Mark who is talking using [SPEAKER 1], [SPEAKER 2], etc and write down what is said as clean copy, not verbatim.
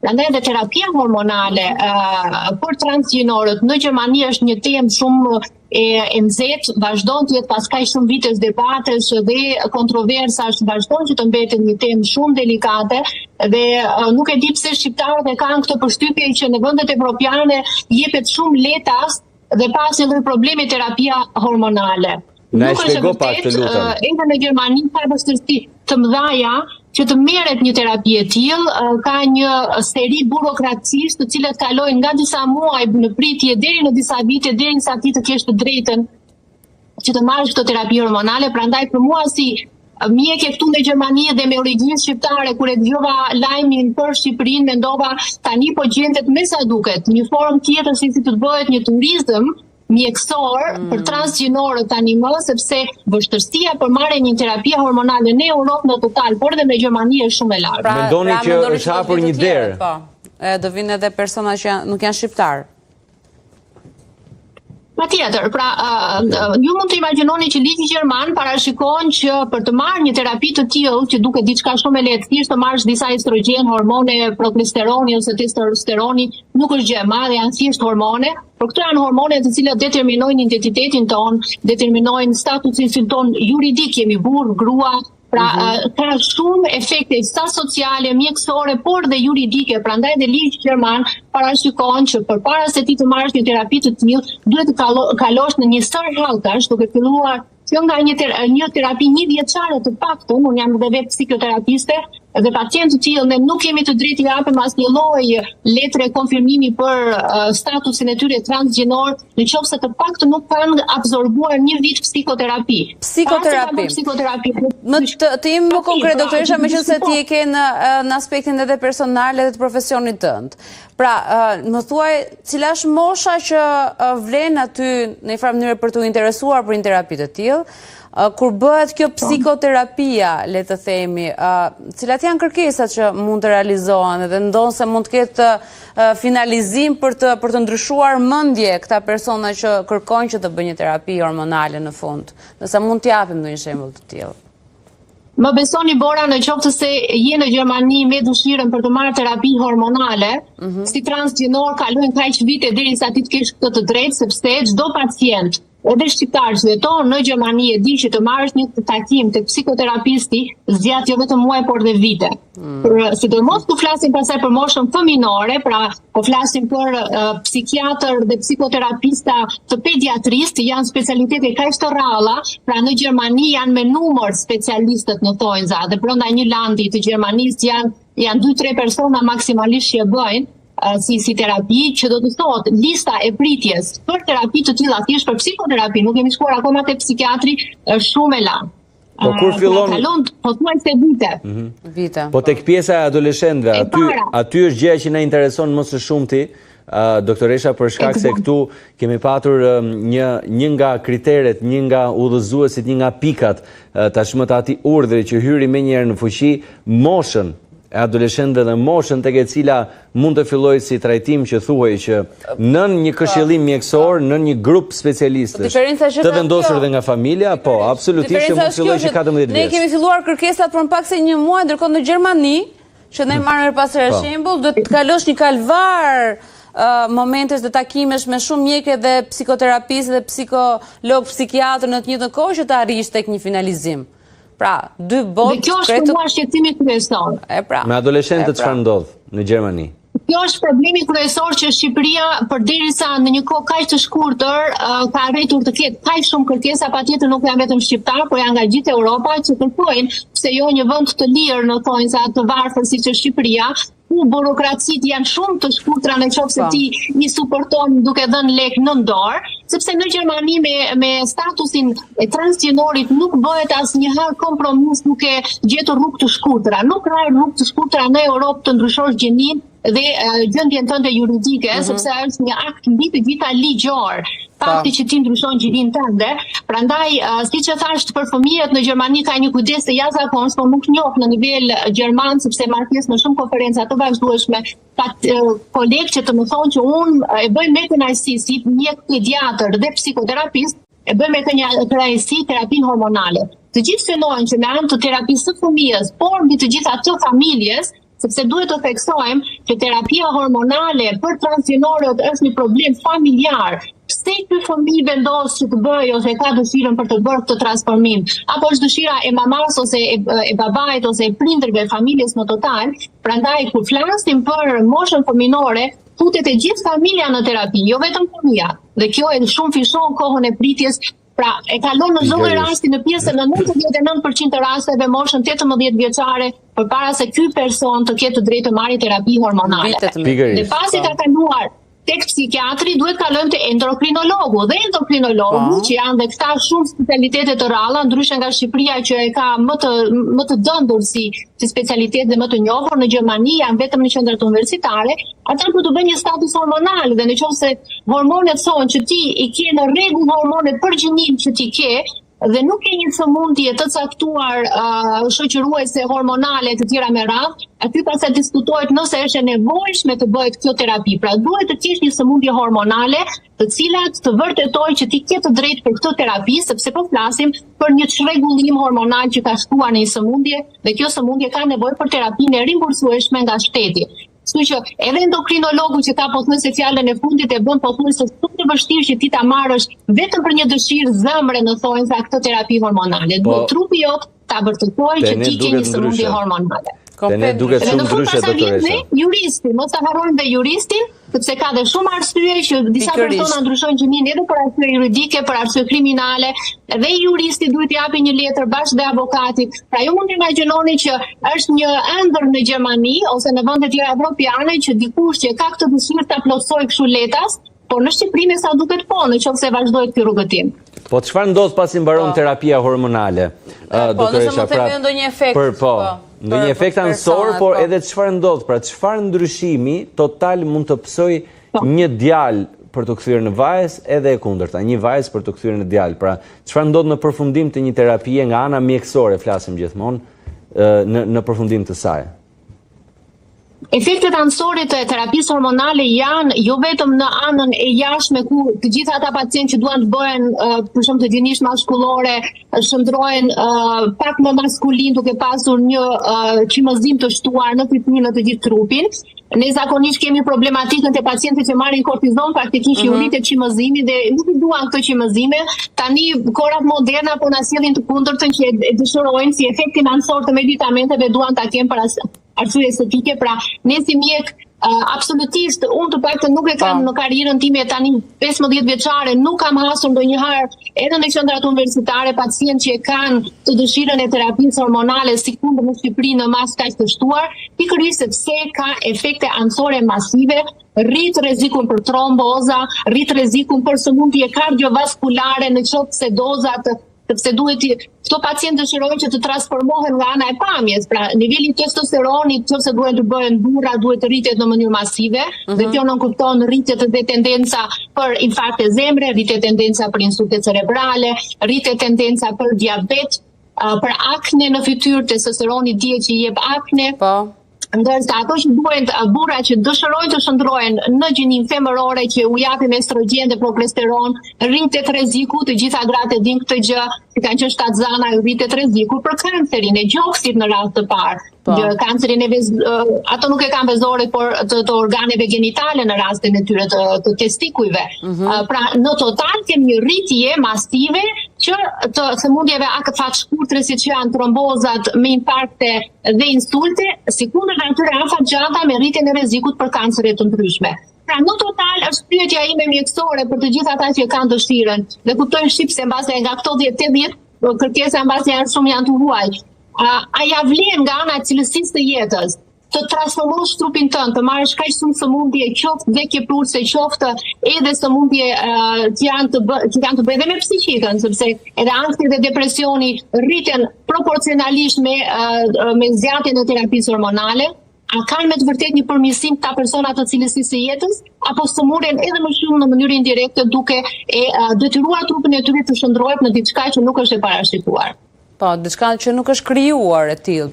[SPEAKER 1] Prandaj edhe terapia hormonale për transgjenorët në Gjermani është një temë shumë e nxehtë, vazhdon të jetë pas kaq shumë vitesh debatesh dhe kontroversash, vazhdon që të mbetet një temë shumë delikate dhe nuk e di pse shqiptarët e kanë këtë përshtypje që në vendet evropiane jepet shumë letas dhe pas një lloj problemi terapia hormonale.
[SPEAKER 2] Na e shpjego pak të lutem.
[SPEAKER 1] Edhe në Gjermani ka vështirësi të mëdha që të merret një terapi e tillë, ka një seri burokracisë të cilat kalojnë nga disa muaj në pritje deri në disa vite derisa ti të kesh të drejtën që të marrësh këtë terapi hormonale. Prandaj për mua si mjeke këtu në Gjermani dhe me origjinë shqiptare, kur e dëgjova lajmin për Shqipërinë, mendova tani po gjendet me sa duket një formë tjetër si të bëhet një turizëm mjekësor për transgjenorët tani më, sepse vështirësia për marrjen një terapie hormonale në Europë në total, por edhe në Gjermani është shumë e lartë.
[SPEAKER 2] Mendoni që është hapur një derë?
[SPEAKER 3] Po. Do vinë edhe persona që nuk janë shqiptar.
[SPEAKER 1] Patjetër, ju mund të imagjinoni që ligji gjerman parashikon që për të marrë një terapi të tillë, që duket diçka shumë e lehtë, thjesht të marrësh disa estrogen, hormone, progestesteroni ose testosteroni, nuk është gjë e madhe, janë thjesht hormone, por këto janë hormone të cilat determinojnë identitetin ton, determinojnë statusin ton juridik, jemi burr, grua. Pra, ka shumë efekte sa sociale, mjekësore, por dhe juridike. Prandaj dhe ligji gjerman parashikon që përpara se ti të marrësh një terapi të tillë, duhet të kalosh në një sër hallkash, duke filluar që nga një terapi 1 vjeçare të paktën, unë jam edhe vetë psikoterapiste, dhe pacientë të tillë ne nuk kemi të drejtë t'i japim asnjë lloj letre konfirmimi për statusin e tyre transgjenor, nëse të paktën nuk kanë absorbuar 1 vit psikoterapi.
[SPEAKER 3] Psikoterapi. Të jemi më konkret, doktoresha, meqense ti e ke në aspektin edhe personal edhe të profesionit tënd. Pra, më thuaj, cila është mosha që vlen aty në një farë mënyrë për të interesuar për një terapi të tillë? Kur bëhet kjo psikoterapia, le të themi, cilat janë kërkesat që mund të realizohen dhe ndonë se mund të ketë finalizim për të ndryshuar mendje këta persona që kërkojnë që të bëjnë një terapi hormonale në fund, nëse mund të japim ndonjë shembull të tillë.
[SPEAKER 1] Më besoni Bora, në qoftë se je në Gjermani me dëshirën për të marrë terapi hormonale, si transgjenor kalojnë kaq vite derisa ti të kesh këtë të drejtë, sepse çdo pacient edhe shqiptar që jeton në Gjermani e di që të marrësh një takim tek psikoterapisti zgjat jo vetëm muaj por dhe vite. Sidomos ku flasim pastaj për moshën fëminore, pra po flasim për psikiatër dhe psikoterapista të pediatrisë, janë specialitete kaq të rralla, pra në Gjermani janë me numër specialistët në thonjza dhe brenda një landi të Gjermanisë janë 2-3 persona maksimalisht që e bëjnë. Si terapi, që do të thotë lista e pritjes për terapi të tilla, thjesht për psikoterapi, nuk kemi shkuar akoma te psikiatri, është shumë e lartë.
[SPEAKER 2] Po kur fillon
[SPEAKER 1] pothuajse vite.
[SPEAKER 2] Po tek pjesa e adoleshentëve, aty është gjëja që na intereson më së shumti, doktoresha, për shkak se këtu kemi patur një nga kriteret, një nga udhëzuesit, një nga pikat tashmë të atij urdhri që hyri menjëherë në fuqi, moshën e adoleshentëve dhe moshën tek e cila mund të fillojë si trajtim që thuhej që nën një këshillim mjekësor, nën një grup specialistësh, të vendosur dhe nga familja, po, absolutisht që mund të fillojë që 14 vjeç.
[SPEAKER 3] Ne kemi filluar kërkesat për më pak se 1 muaj, ndërkohë në Gjermani, që ne marrim pas shembull, duhet të kalosh një kalvar momentesh dhe takimesh me shumë mjekë dhe psikoterapistë dhe psikolog, psikiatër në të njëjtën kohë që të arrish tek një finalizim. Pra, 2 botë...
[SPEAKER 1] Dhe kjo është për mua shqetësimi kryesor.
[SPEAKER 2] Me adoleshentët çfarë ndodh në Gjermani?
[SPEAKER 1] Kjo është problemi kryesor që Shqipëria, përderisa në një kohë kaq të shkurtër, ka arritur të ketë kaq shumë kërkesa, patjetër nuk janë vetëm shqiptar, por janë nga gjithë Europa që kërkojnë pse jo një vend të lirë në thonjza të varfër siç është Shqipëria, ku burokracitë janë shumë të shkurtra nëse ti i suporton duke dhënë lek në dorë, sepse në Gjermani me statusin e transgjenorit nuk bëhet asnjëherë kompromis duke gjetur rrugë të shkurtra. Nuk ka rrugë të shkurtra në Europë të ndryshosh gjenin dhe gjendjen tënde juridike, sepse është një akt mbi të gjitha ligjor. Fakti që ti ndryshon gjinin tënde, prandaj siç e thash për fëmijët në Gjermani ka një kujdes të jashtëzakonshëm, por nuk njoh në nivel gjerman sepse marr pjesë në shumë konferenca të vazhdueshme, kolegë që të më thonë që unë e bëj me kënaqësi si mjek pediatër dhe psikoterapist, e bëj me kënaqësi terapinë hormonale. Të gjithë synojnë që me anë të terapisë së fëmijës, por mbi të gjitha të familjes, sepse duhet të theksojmë që terapia hormonale për transgjenorët është një problem familjar. Pse ky fëmijë vendos që të bëjë ose ka dëshirën për të bërë këtë transformim, apo është dëshira e mamas ose e babait ose e prindërve, familjes në total. Prandaj kur flasim për moshën fëminore, futet e gjithë familja në terapi, jo vetëm fëmia. Dhe kjo e shumë fishon kohën e pritjes. Pra, e kalon në çdo rasti në pjesën në 99% të rasteve moshën 18 vjeçare përpara se ky person të ketë të drejtë të marrë terapi hormonale. Dhe pasi ka kaluar tek psikiatri, duhet kalojmë te endokrinologu. Dhe endokrinologu, që janë dhe këta shumë specialitete të ralla, ndryshe nga Shqipëria që e ka më të dëndur si specialitet dhe më të njohur në Gjermani, janë vetëm në qendrat universitare, ata do të bëjnë një status hormonal dhe nëse hormonet thonë që ti i ke në rregull hormonet për gjinimin që ti ke, dhe nuk ke një sëmundje të caktuar shoqëruese hormonale të tjera me radhë, aty pastaj diskutohet nëse është e nevojshme të bëhet kjo terapi. Pra duhet të kesh një sëmundje hormonale, të cilat të vërtetojë që ti ke të drejtë për këtë terapi, sepse po flasim për një çrregullim hormonal që ka shkuar në një sëmundje, dhe kjo sëmundje ka nevojë për terapinë e rimbursueshme nga shteti. Kështu që edhe endokrinologu që ka pothuajse fjalën e fundit e bën pothuajse shumë të vështirë që ti ta marrësh vetëm për një dëshirë zemre në thonjza këtë terapi hormonale. Duhet trupi jot ta vërtetojë që ti ke një sëmundje hormonale.
[SPEAKER 2] Dhe ne duket shumë ndryshe, doktoresha.
[SPEAKER 1] Juristi, mos ta harrojmë dhe juristin, sepse ka dhe shumë arsye që disa persona ndryshojnë gjinimin edhe për arsye juridike, për arsye kriminale, dhe juristi duhet japi një letër bashkë dhe avokatit. Pra ju mund të imagjinoni që është një ëndër në Gjermani ose në vende tjera evropiane që dikush që ka këtë dëshirë ta plotësojë kështu letas, por në Shqipëri me sa duket nëse vazhdojë këtë rrugëtim.
[SPEAKER 2] Po çfarë ndodh pasi mbaron terapia hormonale?
[SPEAKER 3] Doktoresha, pra ndonjë efekt.
[SPEAKER 2] Ndonjë efekt ansor, por edhe çfarë ndodh? Pra çfarë ndryshimi total mund të psoj një djalë për të kthyer në vajzë edhe e kundërta, një vajzë për të kthyer në djalë. Pra çfarë ndodh në përfundim të një terapie nga ana mjekësore, flasim gjithmonë në përfundim të saj?
[SPEAKER 1] Efektet ansore të terapisë hormonale janë jo vetëm në anën e jashtme ku të gjitha ata pacientë që duan të bëhen për shembull të gjinish maskullore shndrohen pak më maskulin duke pasur një qimëzim të shtuar në fytyrë në të gjithë trupin. Ne zakonisht kemi problematikën te pacientët që marrin kortizon, praktikisht ju rritet qimëzimi dhe nuk i duan këto qimëzime. Tani korat moderna po na sjellin të kundërtën që e dëshirojnë si efektin ansor të medikamenteve duan ta kenë për arsye estetike. Pra ne si mjek absolutisht unë të paktën nuk e kam në karrierën time tani 15 vjeçare, nuk kam hasur ndonjëherë edhe në qendrat universitare pacientë që kanë të dëshirën e terapisë hormonale sikundër në Shqipëri në masë kaq të shtuar, pikërisht sepse ka efekte ansore masive, rrit rrezikun për tromboza, rrit rrezikun për sëmundje kardiovaskulare në qoftë se dozat sepse këto pacientë dëshirojnë që të transformohen nga ana e pamjes. Pra, niveli testosteronit, nëse duhet të bëhen burra, duhet të rritet në mënyrë masive, dhe kjo nënkupton rritjet dhe tendenca për infarkte zemre, rritjet tendenca për insulte cerebrale, rritjet tendenca për diabet, për akne në fytyrë, testosteroni dihet që i jep akne. Ndërsa ato që duhen burra që dëshirojnë të shndrohen në gjininë femërore që u japin estrogen dhe progesteron, rritet rreziku, të gjitha gratë e dinë këtë gjë, që kanë qenë shtatzana, rritet rreziku për kancerin e gjoksit në rast të parë. Kancerin ato nuk e kanë vezorit, por të organeve genitale në rastin e tyre të testikujve. Pra në total kemi një rritje masive që të sëmundjeve afat-shkurtre siç janë trombozat me infarkte dhe insulte, sikundër atyre afatgjata me rritjen e rrezikut për kancere të ndryshme. Pra në total është pyetja ime mjekësore për të gjithë ata që kanë dëshirën dhe kuptojnë shqip se mbase nga këto 10-80 kërkesa mbase janë të huaj. A ja vlen nga ana e cilësisë të jetës të transformosh trupin tënd, të marrësh kaq shumë sëmundje, qoftë vdekje plurse, qoftë edhe sëmundje që janë të bëjë me psikikën, sepse edhe ankthi dhe depresioni rriten proporcionalisht me zgjatjen e terapisë hormonale. A kanë me të vërtet një përmirësim këta persona të cilësisë së jetës, apo sëmuren edhe më shumë në mënyrë indirekte duke e detyruar trupin e tyre të shndrohet në diçka që nuk është e parashikuar?
[SPEAKER 3] Po, diçka që nuk është krijuar e tillë.